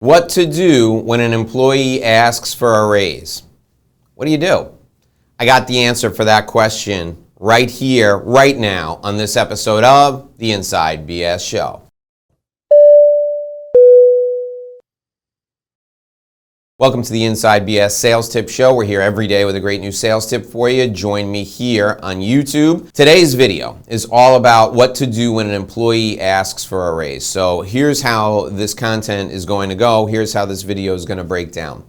What to do when an employee asks for a raise? What do you do? I got the answer for that question right here, right now, on this episode of The Inside BS Show. Welcome to the Inside BS Sales Tip Show. We're here every day with a great new sales tip for you. Join me here on YouTube. Today's video is all about what to do when an employee asks for a raise. So here's how this content is going to go. Here's how this video is going to break down.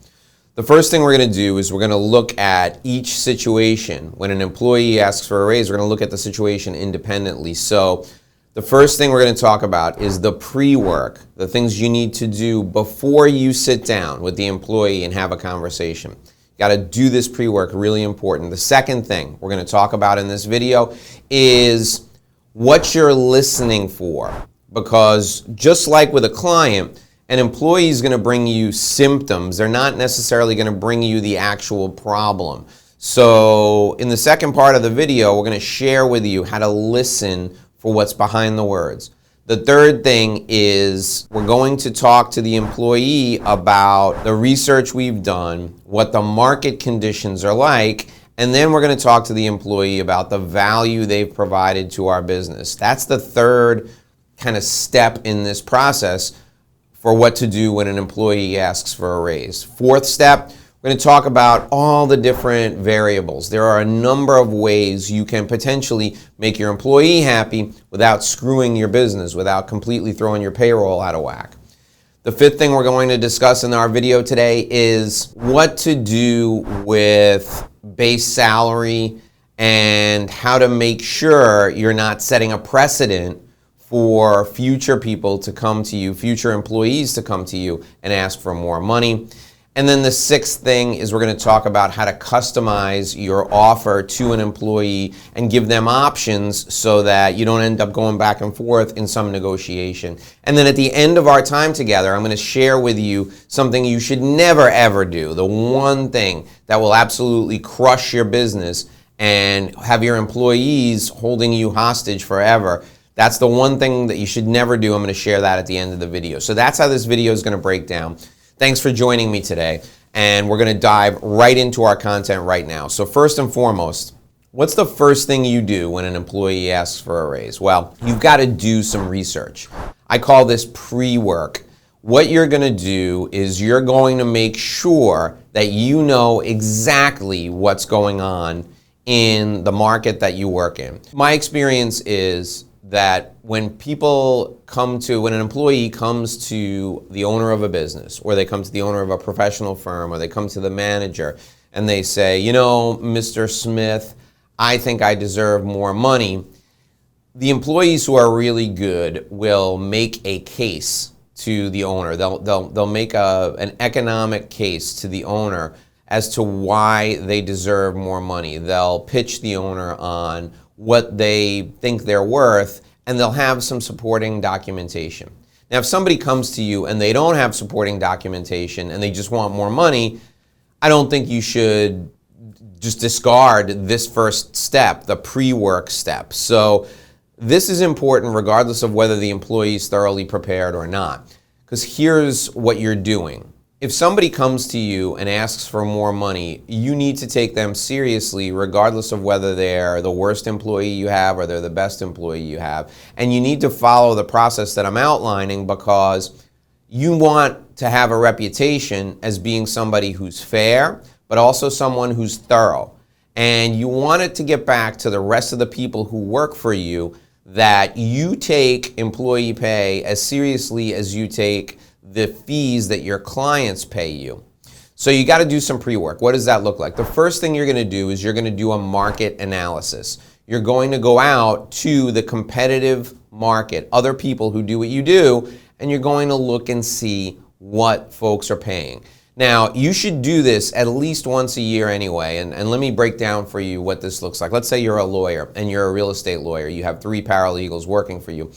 The first thing we're going to do is we're going to look at each situation. When an employee asks for a raise, we're going to look at the situation independently. So the first thing we're going to talk about is the pre-work, the things you need to do before you sit down with the employee and have a conversation. You got to do this pre-work, really important. The second thing we're going to talk about in this video is what you're listening for. Because just like with a client, an employee is going to bring you symptoms. They're not necessarily going to bring you the actual problem. So in the second part of the video, we're going to share with you how to listen for what's behind the words. The third thing is we're going to talk to the employee about the research we've done, what the market conditions are like, and then we're going to talk to the employee about the value they've provided to our business. That's the third kind of step in this process for what to do when an employee asks for a raise. Fourth step, we're going to talk about all the different variables. There are a number of ways you can potentially make your employee happy without screwing your business, without completely throwing your payroll out of whack. The fifth thing we're going to discuss in our video today is what to do with base salary and how to make sure you're not setting a precedent for future people to come to you, future employees to come to you and ask for more money. And then the sixth thing is we're going to talk about how to customize your offer to an employee and give them options so that you don't end up going back and forth in some negotiation. And then at the end of our time together, I'm going to share with you something you should never ever do. The one thing that will absolutely crush your business and have your employees holding you hostage forever. That's the one thing that you should never do. I'm going to share that at the end of the video. So that's how this video is going to break down. Thanks for joining me today, and we're going to dive right into our content right now. So first and foremost, what's the first thing you do when an employee asks for a raise? Well, you've got to do some research. I call this pre-work. What you're going to do is you're going to make sure that you know exactly what's going on in the market that you work in. My experience is that when an employee comes to the owner of a business, or they come to the owner of a professional firm, or they come to the manager and they say, you know, Mr. Smith, I think I deserve more money. The employees who are really good will make a case to the owner. They'll make an economic case to the owner as to why they deserve more money. They'll pitch the owner on what they think they're worth, and they'll have some supporting documentation. Now, if somebody comes to you and they don't have supporting documentation and they just want more money, I don't think you should just discard this first step, the pre-work step. So this is important regardless of whether the employee is thoroughly prepared or not. Because here's what you're doing. If somebody comes to you and asks for more money, you need to take them seriously regardless of whether they're the worst employee you have or they're the best employee you have. And you need to follow the process that I'm outlining because you want to have a reputation as being somebody who's fair, but also someone who's thorough. And you want it to get back to the rest of the people who work for you that you take employee pay as seriously as you take the fees that your clients pay you. So you got to do some pre-work. What does that look like? The first thing you're going to do is you're going to do a market analysis. You're going to go out to the competitive market, other people who do what you do, and you're going to look and see what folks are paying. Now, you should do this at least once a year anyway, and let me break down for you what this looks like. Let's say you're a lawyer and you're a real estate lawyer. You have 3 paralegals working for you.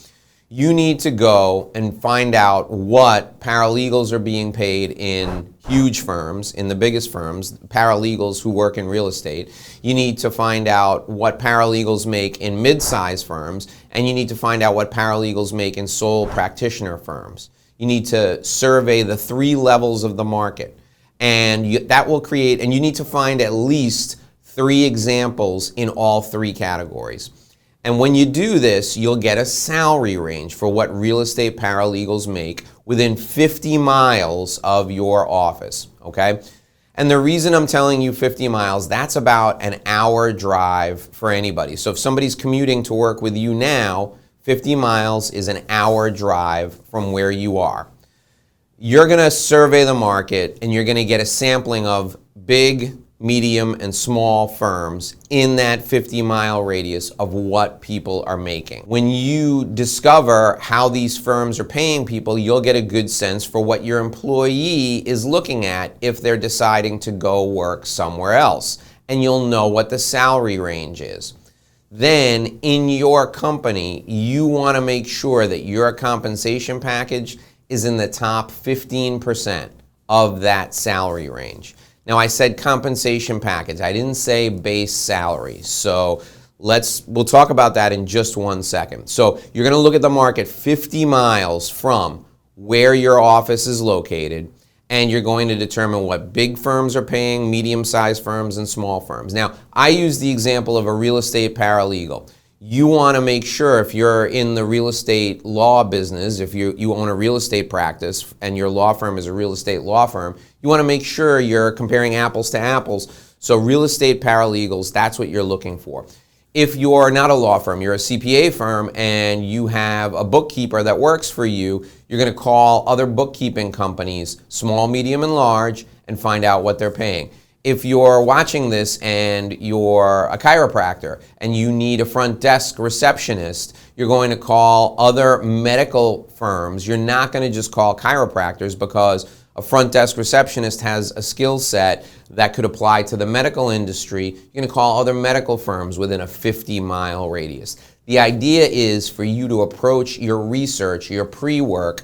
You need to go and find out what paralegals are being paid in huge firms, in the biggest firms, paralegals who work in real estate. You need to find out what paralegals make in mid-sized firms, and you need to find out what paralegals make in sole practitioner firms. You need to survey the 3 levels of the market. And that will create, and you need to find at least 3 examples in all 3 categories. And when you do this, you'll get a salary range for what real estate paralegals make within 50 miles of your office, okay? And the reason I'm telling you 50 miles, that's about an hour drive for anybody. So if somebody's commuting to work with you now, 50 miles is an hour drive from where you are. You're gonna survey the market and you're gonna get a sampling of big, medium, and small firms in that 50-mile radius of what people are making. When you discover how these firms are paying people, you'll get a good sense for what your employee is looking at if they're deciding to go work somewhere else. And you'll know what the salary range is. Then in your company, you want to make sure that your compensation package is in the top 15% of that salary range. Now, I said compensation package. I didn't say base salary. So we'll talk about that in just 1 second. So you're going to look at the market 50 miles from where your office is located, and you're going to determine what big firms are paying, medium-sized firms, and small firms. Now, I use the example of a real estate paralegal. You want to make sure, if you're in the real estate law business, if you own a real estate practice and your law firm is a real estate law firm, you want to make sure you're comparing apples to apples. So real estate paralegals, that's what you're looking for. If you're not a law firm, you're a CPA firm and you have a bookkeeper that works for you, you're going to call other bookkeeping companies, small, medium, and large, and find out what they're paying. If you're watching this and you're a chiropractor and you need a front desk receptionist, you're going to call other medical firms. You're not going to just call chiropractors, because a front desk receptionist has a skill set that could apply to the medical industry. You're going to call other medical firms within a 50-mile radius. The idea is for you to approach your research, your pre-work,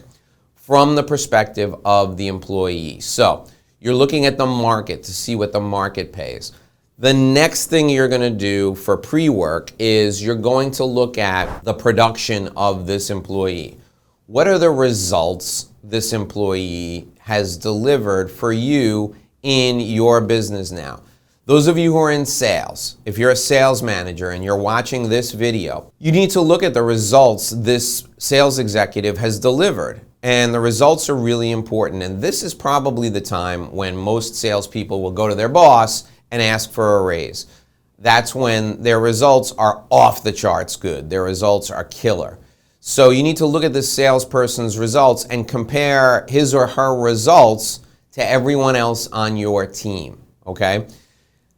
from the perspective of the employee. So you're looking at the market to see what the market pays. The next thing you're going to do for pre-work is you're going to look at the production of this employee. What are the results this employee has delivered for you in your business now? Those of you who are in sales, if you're a sales manager and you're watching this video, you need to look at the results this sales executive has delivered. And the results are really important. And this is probably the time when most salespeople will go to their boss and ask for a raise. That's when their results are off the charts good. Their results are killer. So you need to look at the salesperson's results and compare his or her results to everyone else on your team, okay?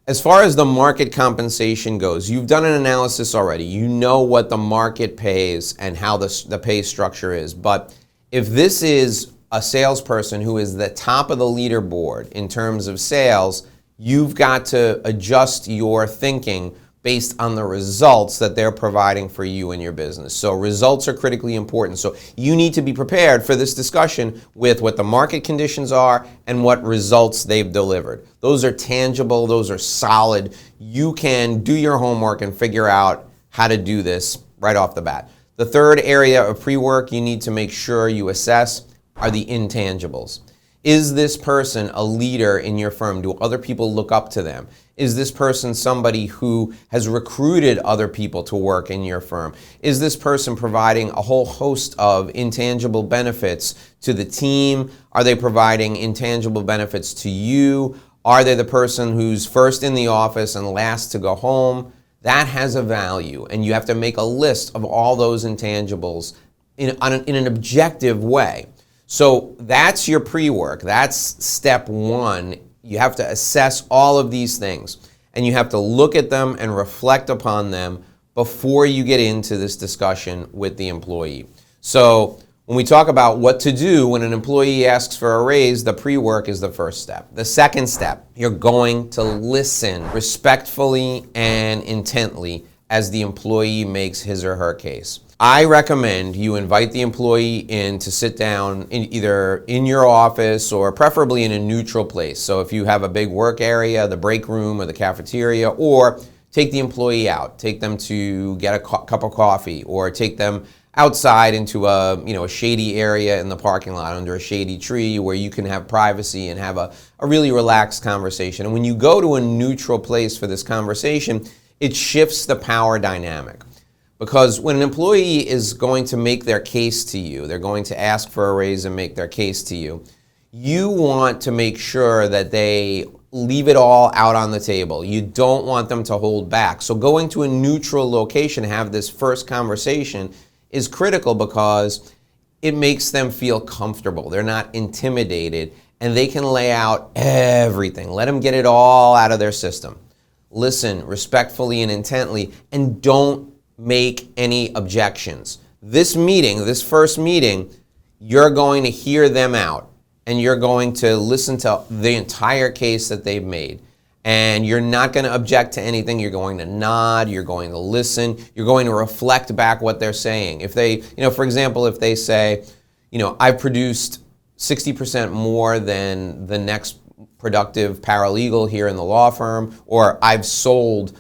As far as the market compensation goes, you've done an analysis already. You know what the market pays and how the pay structure is. But if this is a salesperson who is the top of the leaderboard in terms of sales, you've got to adjust your thinking based on the results that they're providing for you and your business. So results are critically important. So you need to be prepared for this discussion with what the market conditions are and what results they've delivered. Those are tangible, those are solid. You can do your homework and figure out how to do this right off the bat. The third area of pre-work you need to make sure you assess are the intangibles. Is this person a leader in your firm? Do other people look up to them? Is this person somebody who has recruited other people to work in your firm? Is this person providing a whole host of intangible benefits to the team? Are they providing intangible benefits to you? Are they the person who's first in the office and last to go home? That has a value, and you have to make a list of all those intangibles in an objective way. So that's your pre-work. That's step one. You have to assess all of these things, and you have to look at them and reflect upon them before you get into this discussion with the employee. So when we talk about what to do when an employee asks for a raise, the pre-work is the first step. The second step, you're going to listen respectfully and intently as the employee makes his or her case. I recommend you invite the employee in to sit down either in your office or preferably in a neutral place. So if you have a big work area, the break room or the cafeteria, or take the employee out. Take them to get a cup of coffee, or take them outside into a shady area in the parking lot under a shady tree where you can have privacy and have a really relaxed conversation. And when you go to a neutral place for this conversation, it shifts the power dynamic. Because when an employee is going to make their case to you, they're going to ask for a raise and make their case to you, you want to make sure that they leave it all out on the table. You don't want them to hold back. So going to a neutral location, have this first conversation is critical because it makes them feel comfortable. They're not intimidated and they can lay out everything. Let them get it all out of their system. Listen respectfully and intently and don't make any objections. This first meeting, you're going to hear them out. And you're going to listen to the entire case that they've made. And you're not going to object to anything. You're going to nod. You're going to listen. You're going to reflect back what they're saying. If they, for example, if they say, I've produced 60% more than the next productive paralegal here in the law firm, or I've sold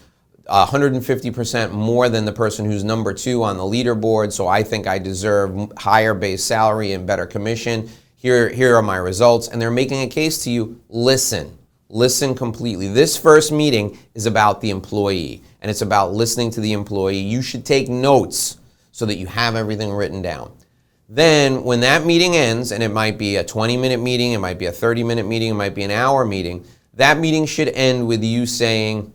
150% more than the person who's number 2 on the leaderboard, so I think I deserve higher base salary and better commission. Here are my results, and they're making a case to you. Listen completely. This first meeting is about the employee, and it's about listening to the employee. You should take notes so that you have everything written down. Then when that meeting ends, and it might be a 20-minute meeting, it might be a 30-minute meeting, it might be an hour meeting, that meeting should end with you saying,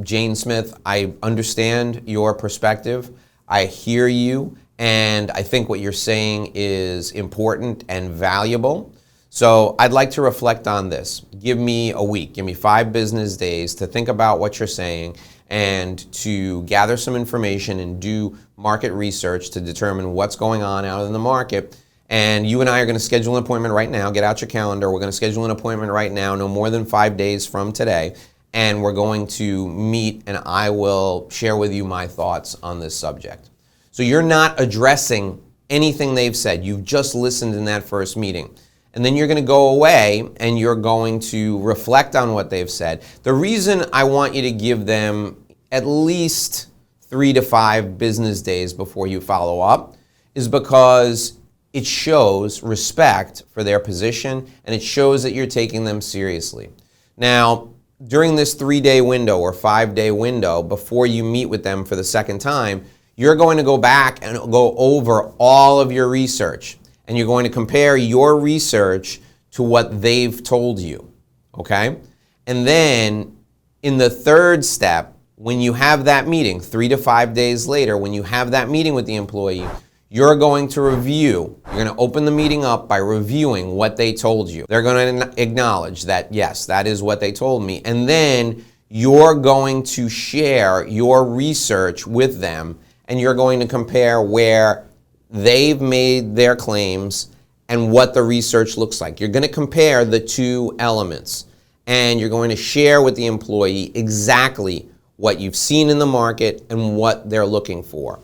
Jane Smith, I understand your perspective. I hear you. And I think what you're saying is important and valuable. So I'd like to reflect on this. Give me a week, give me 5 business days to think about what you're saying and to gather some information and do market research to determine what's going on out in the market. And you and I are going to schedule an appointment right now. Get out your calendar. We're going to schedule an appointment right now, no more than 5 days from today. And we're going to meet and I will share with you my thoughts on this subject. So you're not addressing anything they've said. You've just listened in that first meeting. And then you're going to go away and you're going to reflect on what they've said. The reason I want you to give them at least 3 to 5 business days before you follow up is because it shows respect for their position and it shows that you're taking them seriously. Now, during this 3-day window or 5-day window before you meet with them for the second time, you're going to go back and go over all of your research. And you're going to compare your research to what they've told you, okay? And then in the third step, when you have that meeting, 3 to 5 days later, when you have that meeting with the employee, you're going to review. You're going to open the meeting up by reviewing what they told you. They're going to acknowledge that, yes, that is what they told me. And then you're going to share your research with them and you're going to compare where they've made their claims and what the research looks like. You're going to compare the 2 elements and you're going to share with the employee exactly what you've seen in the market and what they're looking for.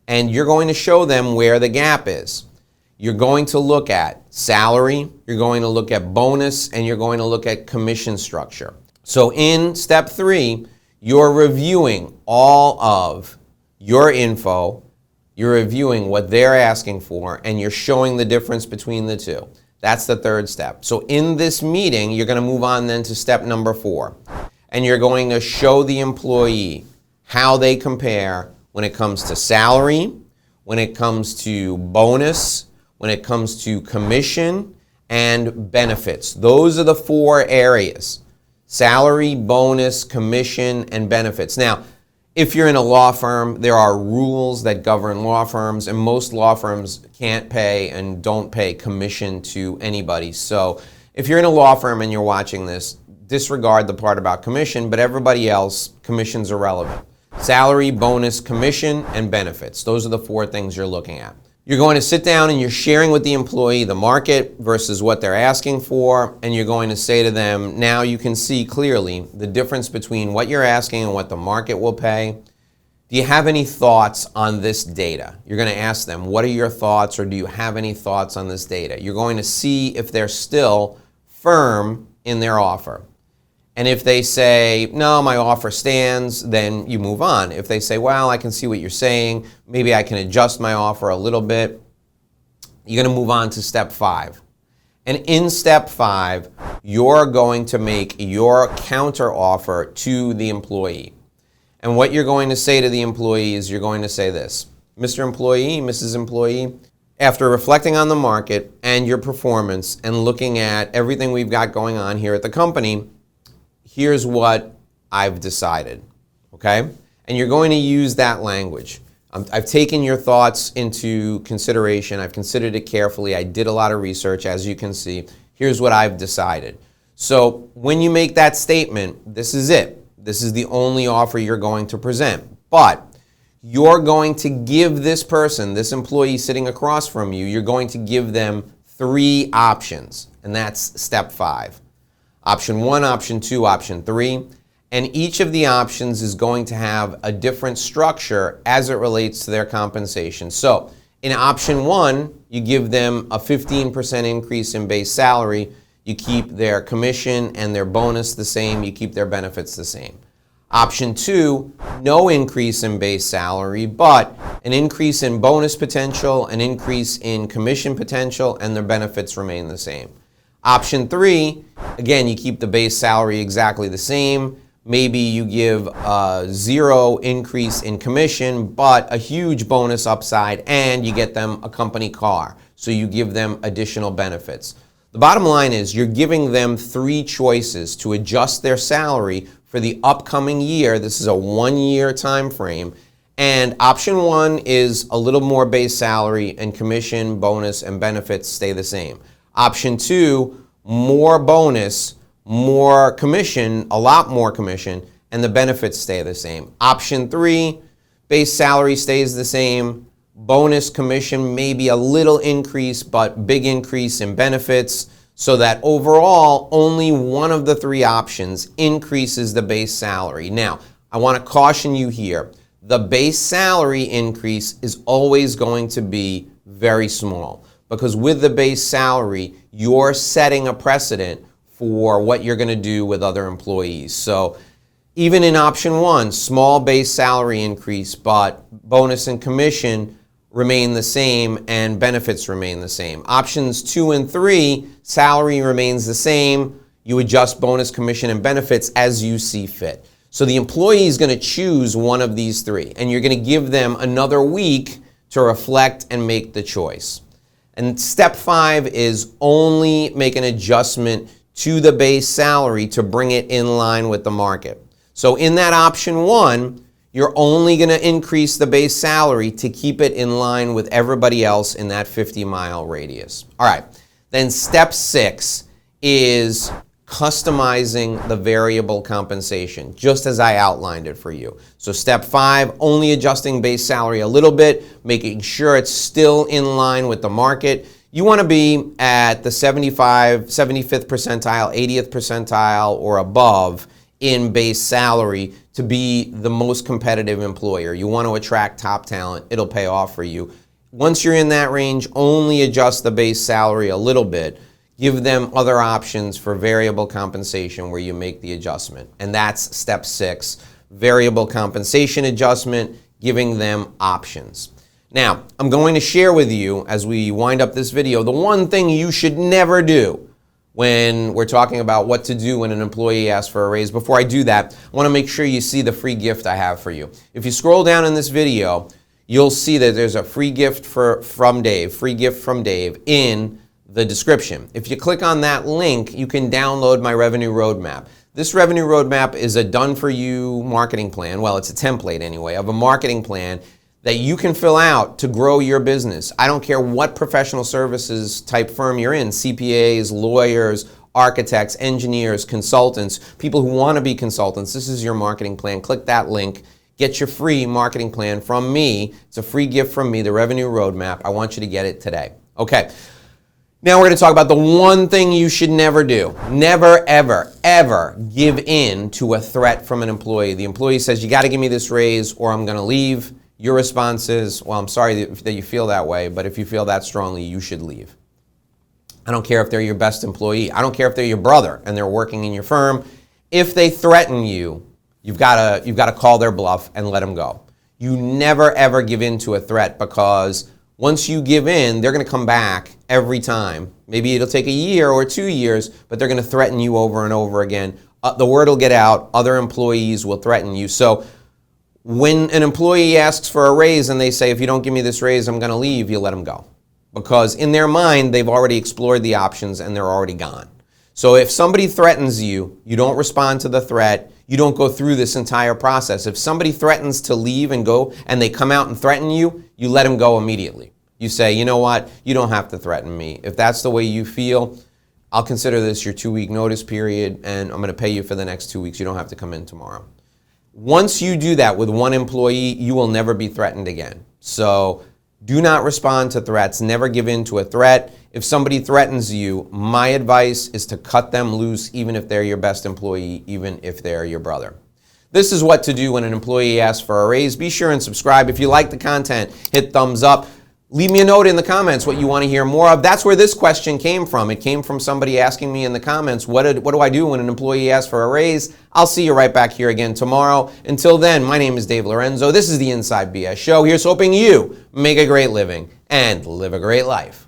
And you're going to show them where the gap is. You're going to look at salary, you're going to look at bonus, and you're going to look at commission structure. So in step 3, you're reviewing all of your info, you're reviewing what they're asking for, and you're showing the difference between the 2. That's the third step. So in this meeting, you're going to move on then to step number 4. And you're going to show the employee how they compare when it comes to salary, when it comes to bonus, when it comes to commission, and benefits. Those are the 4 areas: salary, bonus, commission, and benefits. Now, if you're in a law firm, there are rules that govern law firms, and most law firms can't pay and don't pay commission to anybody. So if you're in a law firm and you're watching this, disregard the part about commission, but everybody else, commissions are relevant. Salary, bonus, commission, and benefits. Those are the 4 things you're looking at. You're going to sit down and you're sharing with the employee the market versus what they're asking for, and you're going to say to them, now you can see clearly the difference between what you're asking and what the market will pay. Do you have any thoughts on this data? You're going to ask them, what are your thoughts, or do you have any thoughts on this data? You're going to see if they're still firm in their offer. And if they say, no, my offer stands, then you move on. If they say, well, I can see what you're saying, maybe I can adjust my offer a little bit, you're going to move on to step 5. And in step 5, you're going to make your counter offer to the employee. And what you're going to say to the employee is you're going to say this: Mr. Employee, Mrs. Employee, after reflecting on the market and your performance and looking at everything we've got going on here at the company, here's what I've decided, okay? And you're going to use that language. I've taken your thoughts into consideration. I've considered it carefully. I did a lot of research, as you can see. Here's what I've decided. So when you make that statement, this is it. This is the only offer you're going to present. But you're going to give this person, this employee sitting across from you, you're going to give them 3 options. And that's step 5. Option 1, option 2, option 3. And each of the options is going to have a different structure as it relates to their compensation. So in option 1, you give them a 15% increase in base salary. You keep their commission and their bonus the same. You keep their benefits the same. Option 2, no increase in base salary, but an increase in bonus potential, an increase in commission potential, and their benefits remain the same. Option 3, again, you keep the base salary exactly the same. Maybe you give a 0 increase in commission, but a huge bonus upside, and you get them a company car. So you give them additional benefits. The bottom line is you're giving them 3 choices to adjust their salary for the upcoming year. This is a 1-year time frame. And option 1 is a little more base salary, and commission, bonus, and benefits stay the same. Option 2, more bonus, more commission, a lot more commission, and the benefits stay the same. Option 3, base salary stays the same, bonus, commission, maybe a little increase, but big increase in benefits, so that overall only one of the 3 options increases the base salary. Now, I want to caution you here. The base salary increase is always going to be very small, because with the base salary, you're setting a precedent for what you're going to do with other employees. So even in option 1, small base salary increase, but bonus and commission remain the same and benefits remain the same. Options 2 and 3, salary remains the same. You adjust bonus, commission, and benefits as you see fit. So the employee is going to choose one of these 3, and you're going to give them another week to reflect and make the choice. And step 5 is only make an adjustment to the base salary to bring it in line with the market. So in that option 1, you're only going to increase the base salary to keep it in line with everybody else in that 50-mile radius. All right. Then step 6 is customizing the variable compensation, just as I outlined it for you. So step 5, only adjusting base salary a little bit, making sure it's still in line with the market. You want to be at the 75th percentile, 80th percentile, or above in base salary to be the most competitive employer. You want to attract top talent. It'll pay off for you. Once you're in that range, only adjust the base salary a little bit. Give them other options for variable compensation where you make the adjustment. And that's step 6, variable compensation adjustment, giving them options. Now, I'm going to share with you, as we wind up this video, the one thing you should never do when we're talking about what to do when an employee asks for a raise. Before I do that, I want to make sure you see the free gift I have for you. If you scroll down in this video, you'll see that there's a free gift from Dave in the description. If you click on that link, you can download my revenue roadmap. This revenue roadmap is a done-for-you marketing plan. Well, it's a template anyway of a marketing plan that you can fill out to grow your business. I don't care what professional services type firm you're in, CPAs, lawyers, architects, engineers, consultants, people who want to be consultants. This is your marketing plan. Click that link. Get your free marketing plan from me. It's a free gift from me, the revenue roadmap. I want you to get it today. Okay. Now we're going to talk about the one thing you should never do. Never, ever, ever give in to a threat from an employee. The employee says, you got to give me this raise or I'm going to leave. Your response is, well, I'm sorry that you feel that way, but if you feel that strongly, you should leave. I don't care if they're your best employee. I don't care if they're your brother and they're working in your firm. If they threaten you, you've got to call their bluff and let them go. You never ever give in to a threat, because once you give in, they're going to come back every time. Maybe it'll take a year or 2 years, but they're going to threaten you over and over again. The word will get out. Other employees will threaten you. So when an employee asks for a raise and they say, if you don't give me this raise, I'm going to leave, you let them go. Because in their mind, they've already explored the options and they're already gone. So if somebody threatens you, you don't respond to the threat. You don't go through this entire process. If somebody threatens to leave and go and they come out and threaten you, you let them go immediately. You say, you know what, you don't have to threaten me. If that's the way you feel, I'll consider this your 2-week notice period and I'm going to pay you for the next 2 weeks. You don't have to come in tomorrow. Once you do that with one employee, you will never be threatened again. So do not respond to threats. Never give in to a threat. If somebody threatens you, my advice is to cut them loose, even if they're your best employee, even if they're your brother. This is what to do when an employee asks for a raise. Be sure and subscribe. If you like the content, hit thumbs up. Leave me a note in the comments what you want to hear more of. That's where this question came from. It came from somebody asking me in the comments, what do I do when an employee asks for a raise? I'll see you right back here again tomorrow. Until then, my name is Dave Lorenzo. This is the Inside BS Show. Here's hoping you make a great living and live a great life.